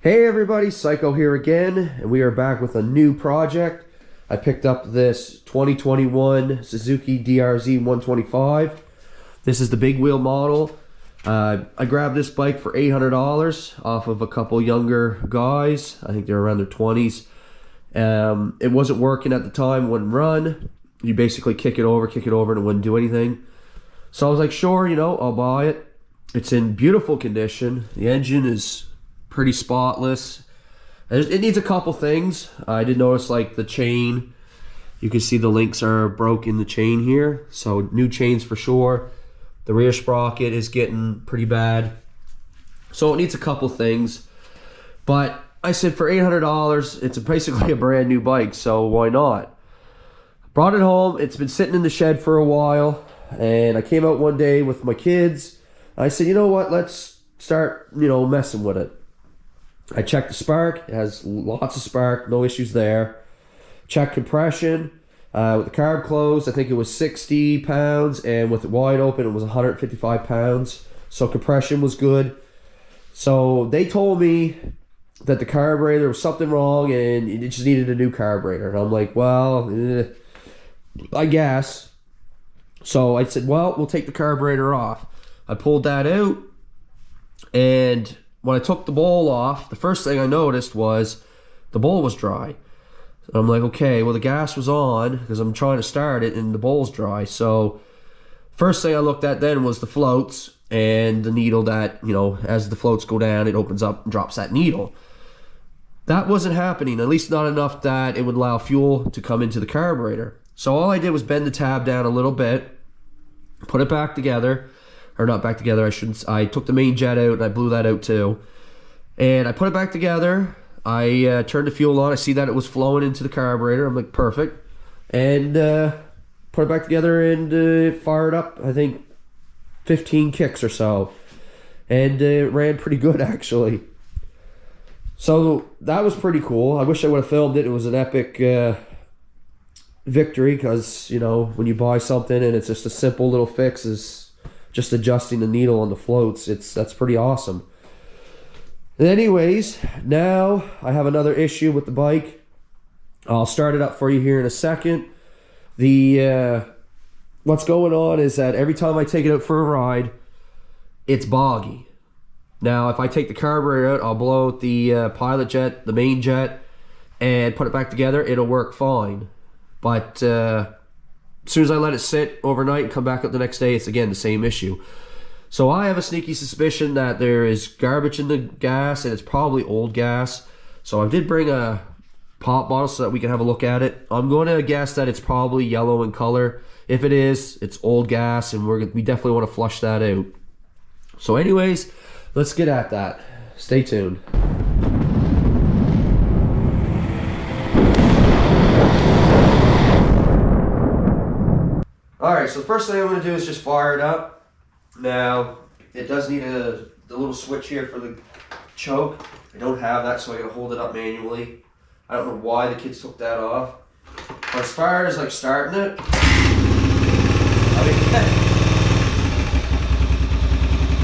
Hey everybody, Psycho here again, and we are back with a new project. I picked up this 2021 Suzuki DRZ 125. This is the big wheel model. I grabbed this bike for $800 off of a couple younger guys. I think they're around their 20s. It wasn't working at the time, wouldn't run. You basically kick it over, and it wouldn't do anything. So I was like, sure, I'll buy it. It's in beautiful condition. The engine is pretty spotless. It needs a couple things. I did notice like the chain. You can see the links are broke in the chain here. So new chains for sure. The rear sprocket is getting pretty bad. So it needs a couple things. But I said for $800, it's basically a brand new bike. So why not? Brought it home. It's been sitting in the shed for a while. And I came out one day with my kids. I said, you know what? Let's start, messing with it. I checked the spark. It has lots of spark, no issues there. Check compression. With the carb closed, I think it was 60 pounds, and with it wide open, it was 155 pounds. So compression was good. So they told me that the carburetor was something wrong, and it just needed a new carburetor. And I'm like, well, I guess. So I said, well, we'll take the carburetor off. I pulled that out, and when I took the bowl off, the first thing I noticed was the bowl was dry. So I'm like, okay, well the gas was on because I'm trying to start it and the bowl's dry. So first thing I looked at then was the floats and the needle that, as the floats go down, it opens up and drops that needle. That wasn't happening, at least not enough that it would allow fuel to come into the carburetor. So all I did was bend the tab down a little bit, put it back together. Or not back together, I took the main jet out and I blew that out too. And I put it back together. I turned the fuel on. I see that it was flowing into the carburetor. I'm like, perfect. And put it back together and fired up, I think, 15 kicks or so. And it ran pretty good, actually. So that was pretty cool. I wish I would have filmed it. It was an epic victory because, when you buy something and it's just a simple little fix is just adjusting the needle on the floats, that's pretty awesome. Anyways, now I have another issue with the bike. I'll start it up for you here in a second. What's going on is that every time I take it out for a ride, it's boggy. Now, if I take the carburetor out, I'll blow out the pilot jet, the main jet, and put it back together, it'll work fine. But as soon as I let it sit overnight and come back up the next day, it's again the same issue. So I have a sneaky suspicion that there is garbage in the gas and it's probably old gas. So I did bring a pop bottle so that we can have a look at it. I'm going to guess that it's probably yellow in color. If it is, it's old gas and we definitely want to flush that out. So anyways, let's get at that. Stay tuned. Alright, so the first thing I'm going to do is just fire it up. Now, it does need the little switch here for the choke. I don't have that, so I got to hold it up manually. I don't know why the kids took that off. But as far as like starting it,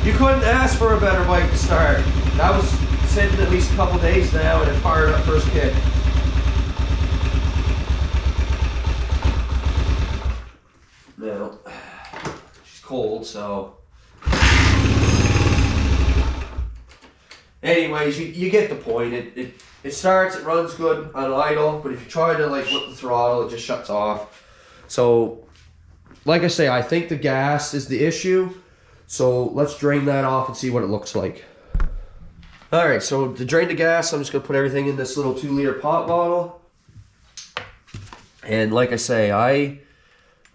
you couldn't ask for a better bike to start. That was sitting at least a couple days now and it fired up first kick. Now, she's cold, so. Anyways, you get the point. It starts, it runs good on idle, but if you try to like whip the throttle, it just shuts off. So, like I say, I think the gas is the issue. So let's drain that off and see what it looks like. Alright, so to drain the gas, I'm just going to put everything in this little 2-liter pop bottle. And like I say, I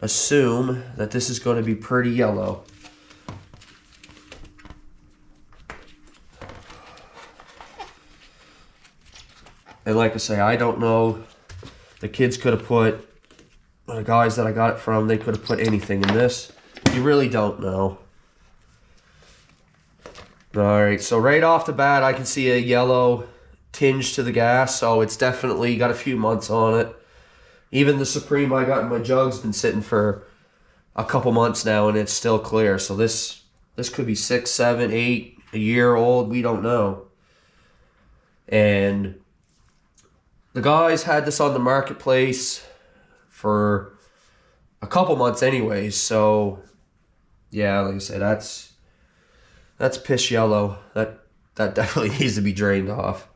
assume that this is going to be pretty yellow. And like I say, I don't know. The kids could have put, the guys that I got it from, they could have put anything in this. You really don't know. Alright, so right off the bat, I can see a yellow tinge to the gas, so it's definitely got a few months on it. Even the Supreme I got in my jug's been sitting for a couple months now and it's still clear. So this could be 6, 7, 8, a year old. We don't know. And the guys had this on the marketplace for a couple months anyways. So yeah, like I said, that's piss yellow. That definitely needs to be drained off.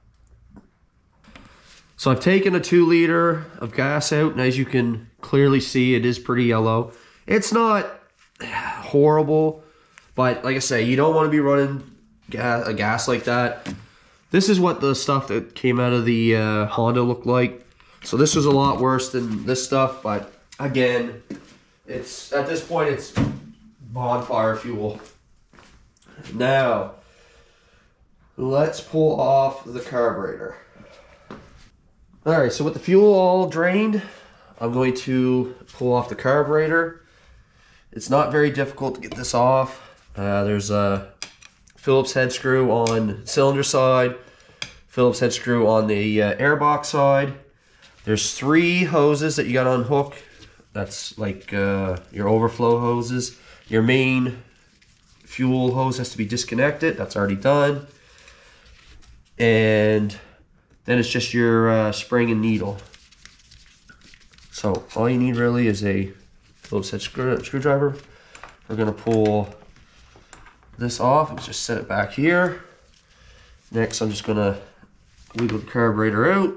So I've taken a 2 liter of gas out, and as you can clearly see, it is pretty yellow. It's not horrible, but like I say, you don't want to be running a gas like that. This is what the stuff that came out of the Honda looked like. So this was a lot worse than this stuff, but again, it's at this point it's bonfire fuel. Now, let's pull off the carburetor. Alright, so with the fuel all drained, I'm going to pull off the carburetor. It's not very difficult to get this off. There's a Phillips head screw on the cylinder side, Phillips head screw on the airbox side. There's 3 hoses that you got to unhook. That's like your overflow hoses. Your main fuel hose has to be disconnected. That's already done. And then it's just your spring and needle. So all you need really is a Phillips head screwdriver. We're gonna pull this off and just set it back here. Next, I'm just gonna wiggle the carburetor out.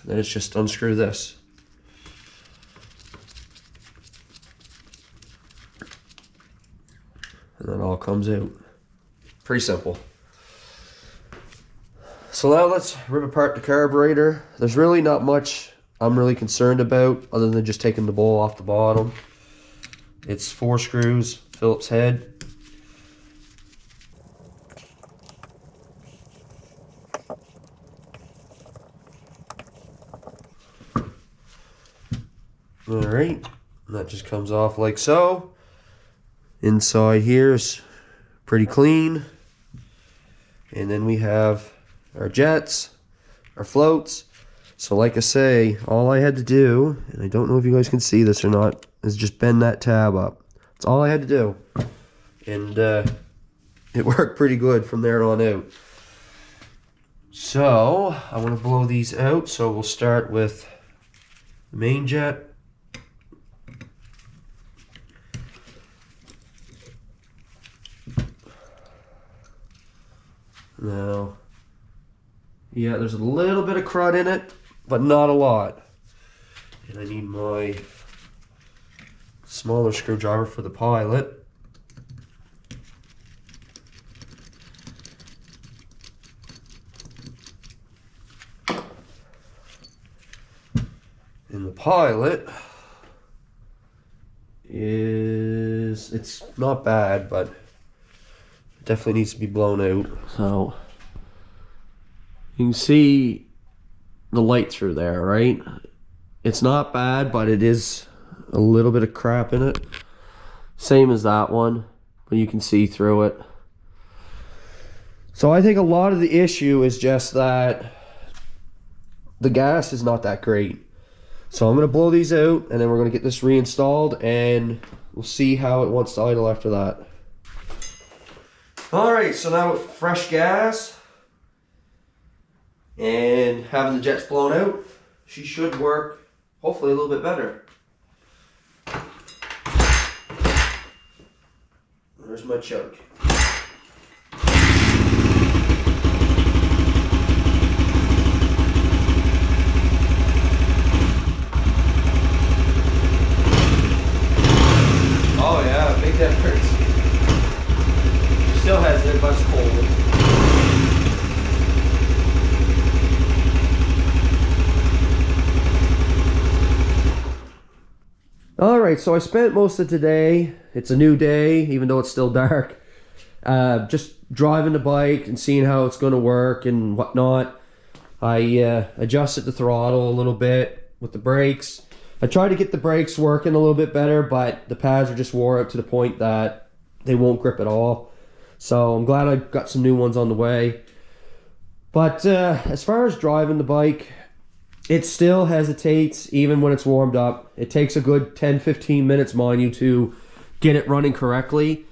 Then it's just unscrew this. And then it all comes out. Pretty simple. So now let's rip apart the carburetor. There's really not much I'm really concerned about other than just taking the bowl off the bottom. It's 4 screws, Phillips head. Alright, that just comes off like so. Inside here is pretty clean. And then we have our jets, our floats. So like I say, all I had to do, and I don't know if you guys can see this or not, is just bend that tab up. That's all I had to do. And it worked pretty good from there on out. So I want to blow these out. So we'll start with the main jet. Now, yeah, there's a little bit of crud in it, but not a lot. And I need my smaller screwdriver for the pilot. And the pilot is, it's not bad, but it definitely needs to be blown out. So you can see the light through there, right? It's not bad, but it is a little bit of crap in it. Same as that one, but you can see through it. So I think a lot of the issue is just that the gas is not that great. So I'm going to blow these out, and then we're going to get this reinstalled, and we'll see how it wants to idle after that. Alright, so now with fresh gas and having the jets blown out, she should work hopefully a little bit better. There's my choke. Oh yeah, big difference. Still has it, but it's cold. Alright, so I spent most of today, it's a new day, even though it's still dark, just driving the bike and seeing how it's going to work and whatnot. I adjusted the throttle a little bit with the brakes. I tried to get the brakes working a little bit better, but the pads are just wore out to the point that they won't grip at all. So I'm glad I got some new ones on the way. But as far as driving the bike, it still hesitates even when it's warmed up. It takes a good 10-15 minutes, mind you, to get it running correctly.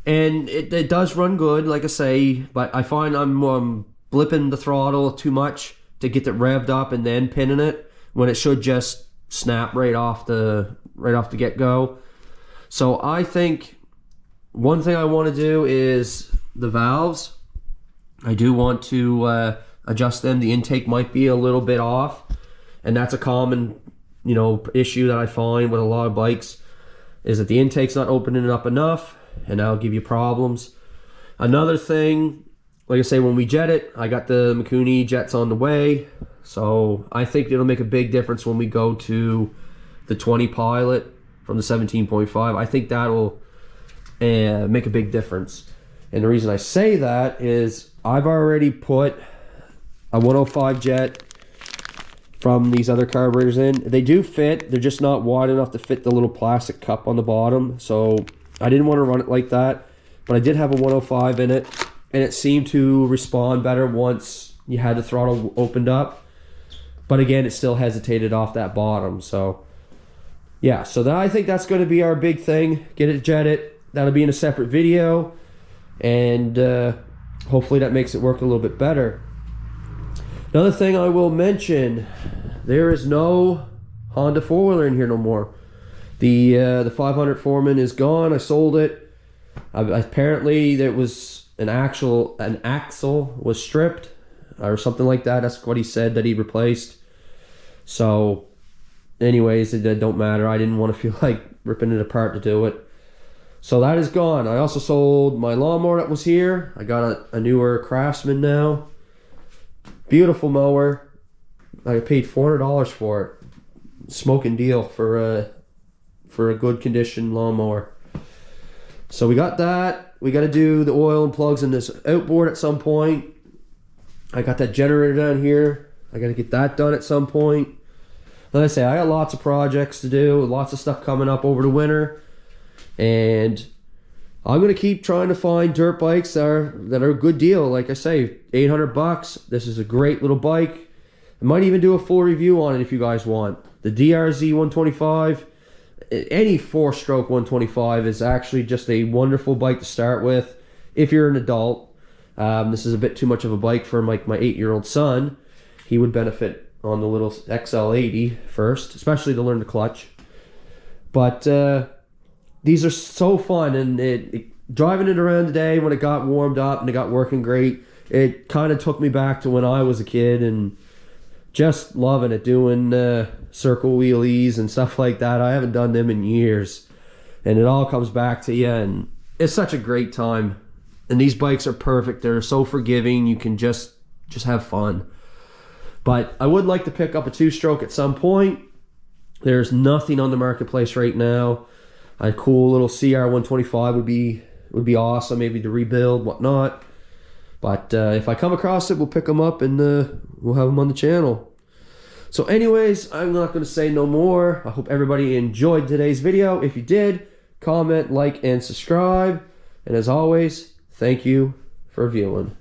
And it does run good, like I say, but I find I'm blipping the throttle too much to get it revved up and then pinning it, when it should just snap right off the get-go. So I think one thing I want to do is the valves. I do want to adjust them. The intake might be a little bit off, and that's a common, you know, issue that I find with a lot of bikes, is that the intake's not opening up enough, and that'll give you problems. Another thing, like I say, when we jet it, I got the Mikuni jets on the way, so I think it'll make a big difference when we go to the 20 Pilot from the 17.5. I think that'll make a big difference. And the reason I say that is I've already put a 105 jet from these other carburetors in. They do fit, they're just not wide enough to fit the little plastic cup on the bottom, so I didn't want to run it like that. But I did have a 105 in it, and it seemed to respond better once you had the throttle opened up. But again, it still hesitated off that bottom. So yeah, so I think that's going to be our big thing. Get it jetted. That'll be in a separate video, and hopefully that makes it work a little bit better. Another thing I will mention, there is no Honda four-wheeler in here no more. The 500 Foreman is gone. I sold it. Apparently there was an axle was stripped or something like that. That's what he said that he replaced. So anyways, it don't matter. I didn't want to feel like ripping it apart to do it. So that is gone. I also sold my lawnmower that was here. I got a newer Craftsman now. Beautiful mower. I paid $400 for it. Smoking deal for a good condition lawnmower. So we got that. We got to do the oil and plugs in this outboard at some point. I got that generator down here. I got to get that done at some point. Like I say, I got lots of projects to do, lots of stuff coming up over the winter, and I'm gonna keep trying to find dirt bikes that are a good deal. Like I say, $800. This is a great little bike. I might even do a full review on it if you guys want. The DRZ 125, any 4-stroke 125 is actually just a wonderful bike to start with if you're an adult. This is a bit too much of a bike for my 8-year-old son. He would benefit on the little XL80 first, especially to learn the clutch. But these are so fun, and driving it around today when it got warmed up and it got working great, it kind of took me back to when I was a kid and just loving it, doing circle wheelies and stuff like that. I haven't done them in years, and it all comes back to you, and it's such a great time. And these bikes are perfect. They're so forgiving. You can just have fun. But I would like to pick up a 2-stroke at some point. There's nothing on the marketplace right now. A cool little CR 125 would be awesome, maybe to rebuild, whatnot. But if I come across it, we'll pick them up and we'll have them on the channel. So anyways, I'm not going to say no more. I hope everybody enjoyed today's video. If you did, comment, like, and subscribe. And as always, thank you for viewing.